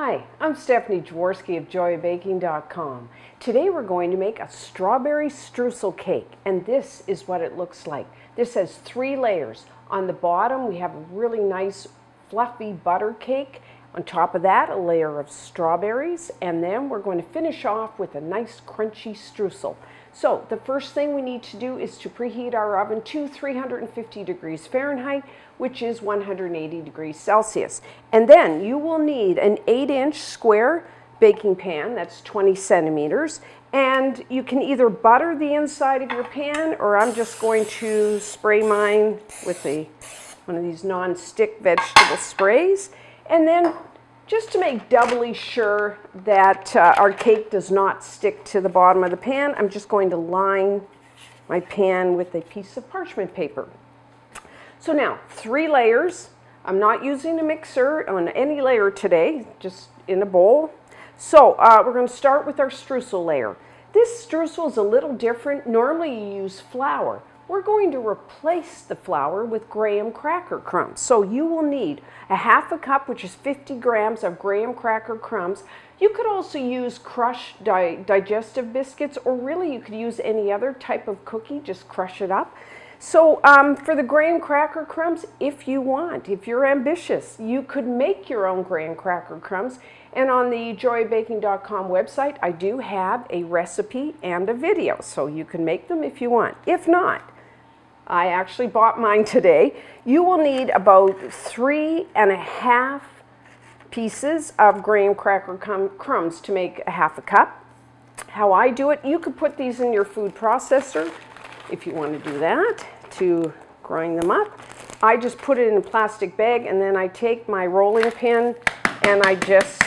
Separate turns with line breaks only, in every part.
Hi, I'm Stephanie Jaworski of joyofbaking.com. Today we're going to make a strawberry streusel cake, and this is what it looks like. This has 3 layers. On the bottom we have a really nice fluffy butter cake. On top of that, a layer of strawberries, and then we're going to finish off with a nice crunchy streusel. So the first thing we need to do is to preheat our oven to 350 degrees Fahrenheit, which is 180 degrees Celsius. And then you will need an 8-inch square baking pan, that's 20 centimeters, and you can either butter the inside of your pan, or I'm just going to spray mine with one of these non-stick vegetable sprays. And then, just to make doubly sure that our cake does not stick to the bottom of the pan, I'm just going to line my pan with a piece of parchment paper. So now, 3 layers. I'm not using a mixer on any layer today, just in a bowl. So we're going to start with our streusel layer. This streusel is a little different. Normally you use flour. We're going to replace the flour with graham cracker crumbs. So you will need a half a cup, which is 50 grams of graham cracker crumbs. You could also use crushed digestive biscuits, or really you could use any other type of cookie, just crush it up. So for the graham cracker crumbs, if you want, if you're ambitious, you could make your own graham cracker crumbs. And on the joyofbaking.com website, I do have a recipe and a video, so you can make them if you want. If not, I actually bought mine today. You will need about 3½ pieces of graham cracker crumbs to make a half a cup. How I do it, you could put these in your food processor if you want to do that, to grind them up. I just put it in a plastic bag, and then I take my rolling pin and I just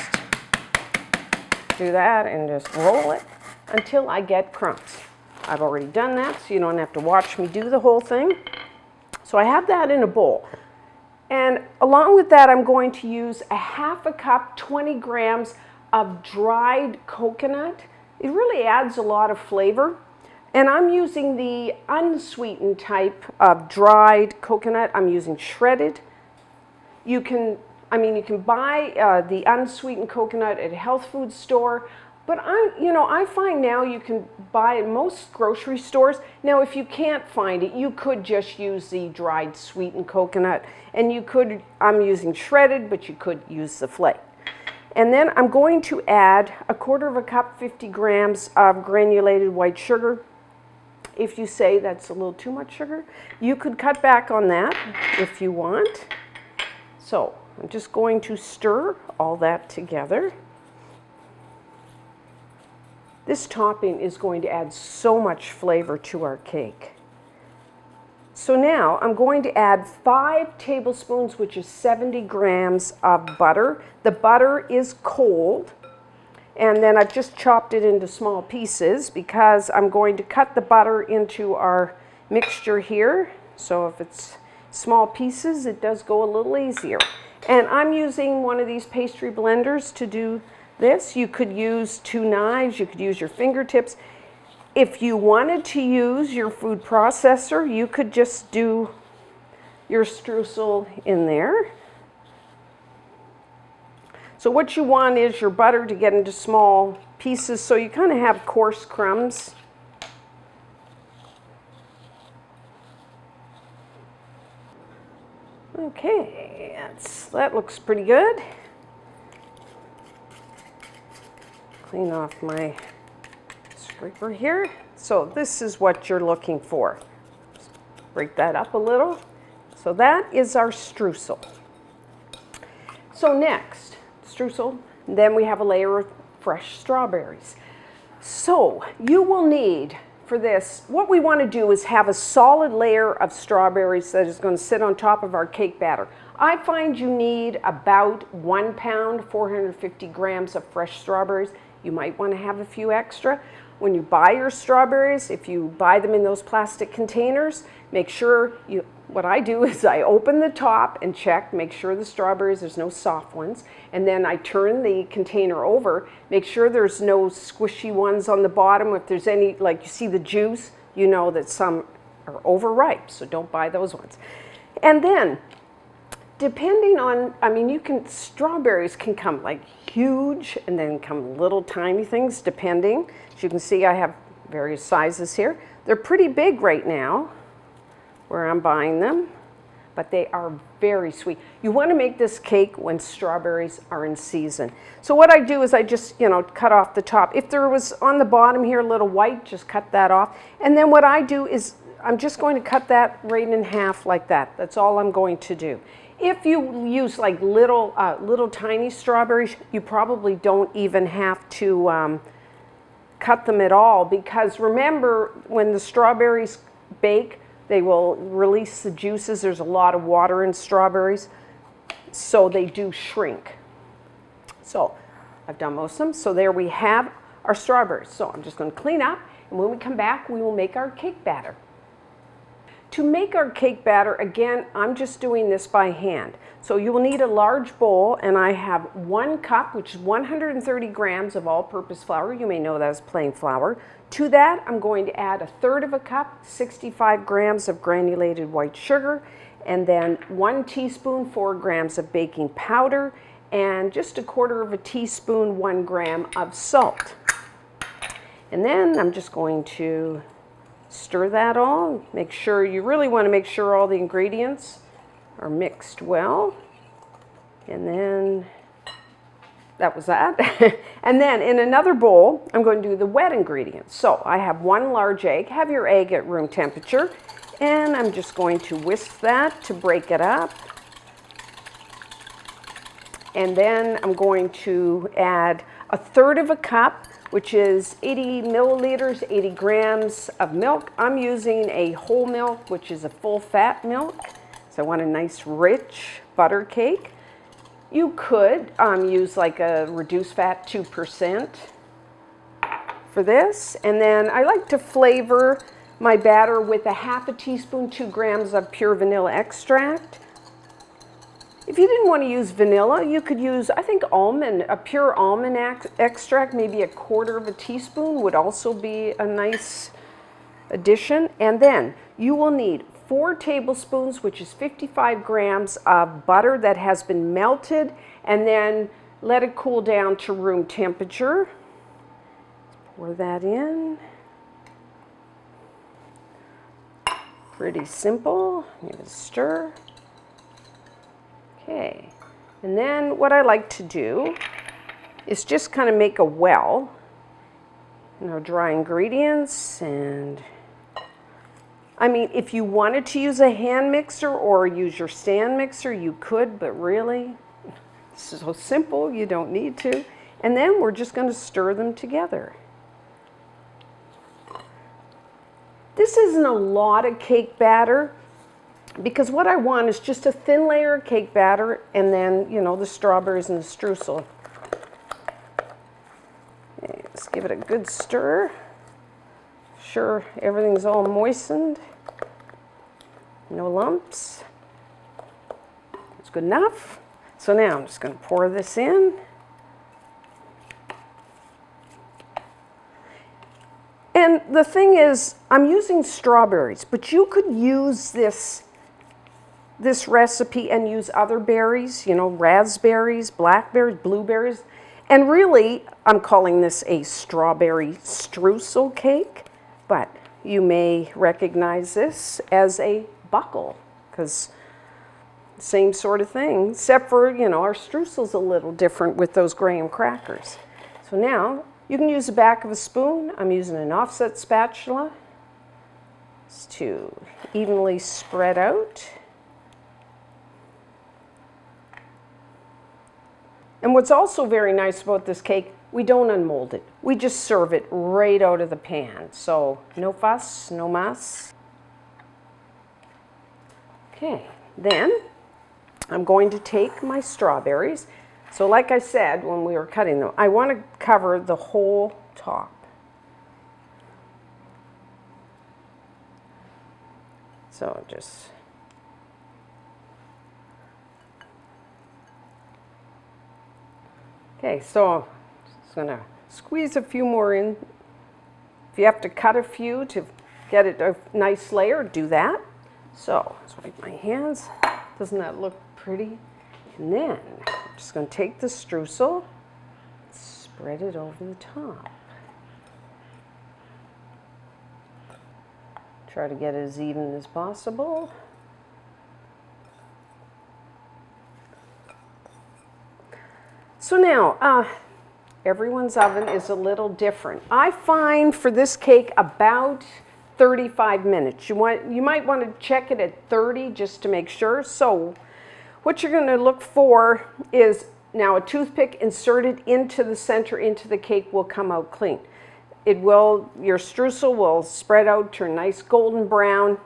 do that and just roll it until I get crumbs. I've already done that, so you don't have to watch me do the whole thing. So I have that in a bowl. And along with that, I'm going to use a half a cup, 20 grams of dried coconut. It really adds a lot of flavor. And I'm using the unsweetened type of dried coconut. I'm using shredded. You can buy the unsweetened coconut at a health food store, but I find now you can buy it in most grocery stores. Now, if you can't find it, you could just use the dried sweetened coconut, and I'm using shredded, but you could use the flake. And then I'm going to add a 1/4 cup, 50 grams of granulated white sugar. If you say that's a little too much sugar, you could cut back on that if you want. So I'm just going to stir all that together. This topping is going to add so much flavor to our cake. So now I'm going to add 5 tablespoons, which is 70 grams of butter. The butter is cold, and then I've just chopped it into small pieces because I'm going to cut the butter into our mixture here. So if it's small pieces, it does go a little easier. And I'm using one of these pastry blenders to do this. You could use 2 knives, you could use your fingertips. If you wanted to use your food processor, you could just do your streusel in there. So what you want is your butter to get into small pieces, so you kind of have coarse crumbs. Okay, that looks pretty good. Clean off my scraper here. So this is what you're looking for. Break that up a little. So that is our streusel. So next, streusel, then we have a layer of fresh strawberries. So you will need, for this, what we want to do is have a solid layer of strawberries that is going to sit on top of our cake batter. I find you need about 1 pound, 450 grams of fresh strawberries. You might want to have a few extra. When you buy your strawberries, if you buy them in those plastic containers, make sure what I do is I open the top and check, make sure the strawberries, there's no soft ones, and then I turn the container over, make sure there's no squishy ones on the bottom. If there's any, like you see the juice, you know that some are overripe, so don't buy those ones. And then depending on, I mean, strawberries can come like huge and then come little tiny things depending. As you can see, I have various sizes here. They're pretty big right now where I'm buying them, but they are very sweet. You want to make this cake when strawberries are in season. So what I do is I just, cut off the top. If there was on the bottom here a little white, just cut that off. And then what I do is I'm just going to cut that right in half like that. That's all I'm going to do. If you use like little tiny strawberries, you probably don't even have to cut them at all, because remember, when the strawberries bake, they will release the juices. There's a lot of water in strawberries, so they do shrink. So I've done most of them. So there we have our strawberries. So I'm just going to clean up, and when we come back, we will make our cake batter. To make our cake batter, again, I'm just doing this by hand. So you will need a large bowl, and I have 1 cup, which is 130 grams of all-purpose flour. You may know that as plain flour. To that, I'm going to add 1/3 cup, 65 grams of granulated white sugar, and then 1 teaspoon, 4 grams of baking powder, and just 1/4 teaspoon, 1 gram of salt. And then I'm just going to stir that all. You really want to make sure all the ingredients are mixed well. And then that was that. And then in another bowl, I'm going to do the wet ingredients. So I have 1 large egg. Have your egg at room temperature. And I'm just going to whisk that to break it up. And then I'm going to add 1/3 cup, which is 80 milliliters, 80 grams of milk. I'm using a whole milk, which is a full fat milk. So I want a nice rich butter cake. You could use like a reduced fat 2% for this. And then I like to flavor my batter with 1/2 teaspoon, 2 grams of pure vanilla extract. If you didn't want to use vanilla, you could use, I think, a pure almond extract, maybe 1/4 teaspoon would also be a nice addition. And then you will need 4 tablespoons, which is 55 grams of butter that has been melted, and then let it cool down to room temperature. Pour that in. Pretty simple. Give it a stir. Okay, and then what I like to do is just kind of make a well, dry ingredients. And I mean, if you wanted to use a hand mixer or use your stand mixer, you could, but really, this is so simple, you don't need to. And then we're just going to stir them together. This isn't a lot of cake batter, because what I want is just a thin layer of cake batter, and then, the strawberries and the streusel. Okay, let's give it a good stir. Sure everything's all moistened. No lumps. That's good enough. So now I'm just going to pour this in. And the thing is, I'm using strawberries, but you could use this recipe and use other berries, raspberries, blackberries, blueberries. And really, I'm calling this a strawberry streusel cake, but you may recognize this as a buckle, because same sort of thing, except for, our streusel's a little different with those graham crackers. So now, you can use the back of a spoon. I'm using an offset spatula just to evenly spread out. And what's also very nice about this cake, we don't unmold it. We just serve it right out of the pan. So no fuss, no muss. Okay, then I'm going to take my strawberries. So like I said when we were cutting them, I want to cover the whole top. So just okay, so I'm just going to squeeze a few more in. If you have to cut a few to get it a nice layer, do that. So let's wipe my hands. Doesn't that look pretty? And then I'm just going to take the streusel, spread it over the top. Try to get it as even as possible. So now, everyone's oven is a little different. I find for this cake about 35 minutes. You might want to check it at 30 just to make sure. So what you're going to look for is now a toothpick inserted into the center, into the cake, will come out clean. Your streusel will spread out, turn nice golden brown.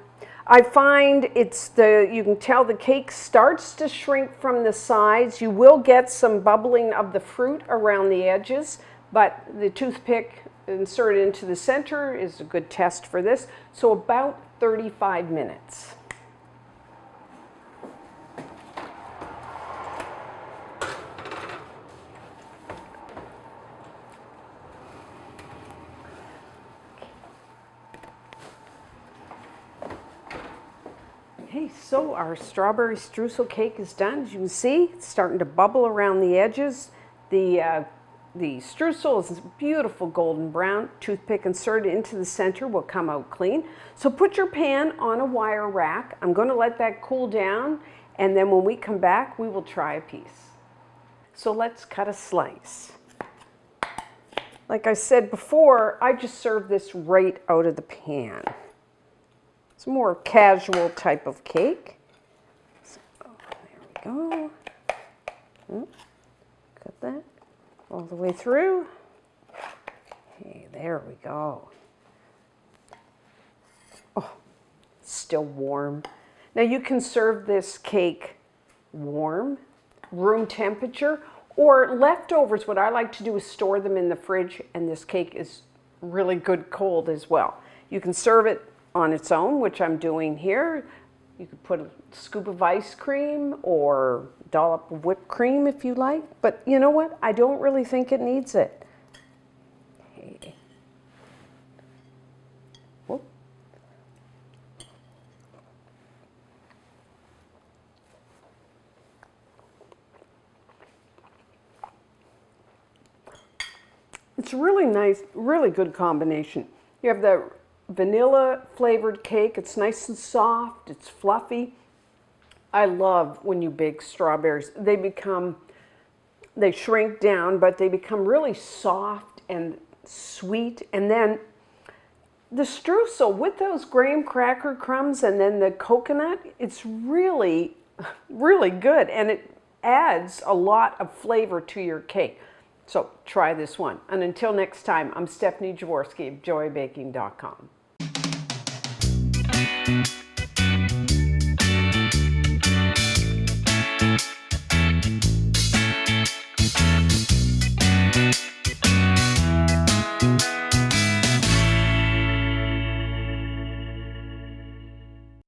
I find you can tell the cake starts to shrink from the sides. You will get some bubbling of the fruit around the edges, but the toothpick inserted into the center is a good test for this. So about 35 minutes. Okay, so our strawberry streusel cake is done. As you can see, it's starting to bubble around the edges. The streusel is beautiful golden brown. Toothpick inserted into the center will come out clean. So put your pan on a wire rack. I'm going to let that cool down, and then when we come back, we will try a piece. So let's cut a slice. Like I said before, I just serve this right out of the pan. It's a more casual type of cake. So, there we go. Cut that all the way through. Okay, there we go. Oh, it's still warm. Now you can serve this cake warm, room temperature, or leftovers. What I like to do is store them in the fridge, and this cake is really good cold as well. You can serve it on its own, which I'm doing here. You could put a scoop of ice cream or dollop of whipped cream if you like, but you know what? I don't really think it needs it. Okay. Whoop. It's really nice, really good combination. You have the vanilla flavored cake. It's nice and soft. It's fluffy. I love when you bake strawberries. They shrink down, but they become really soft and sweet. And then the streusel with those graham cracker crumbs and then the coconut, it's really, really good. And it adds a lot of flavor to your cake. So try this one. And until next time, I'm Stephanie Jaworski of joybaking.com.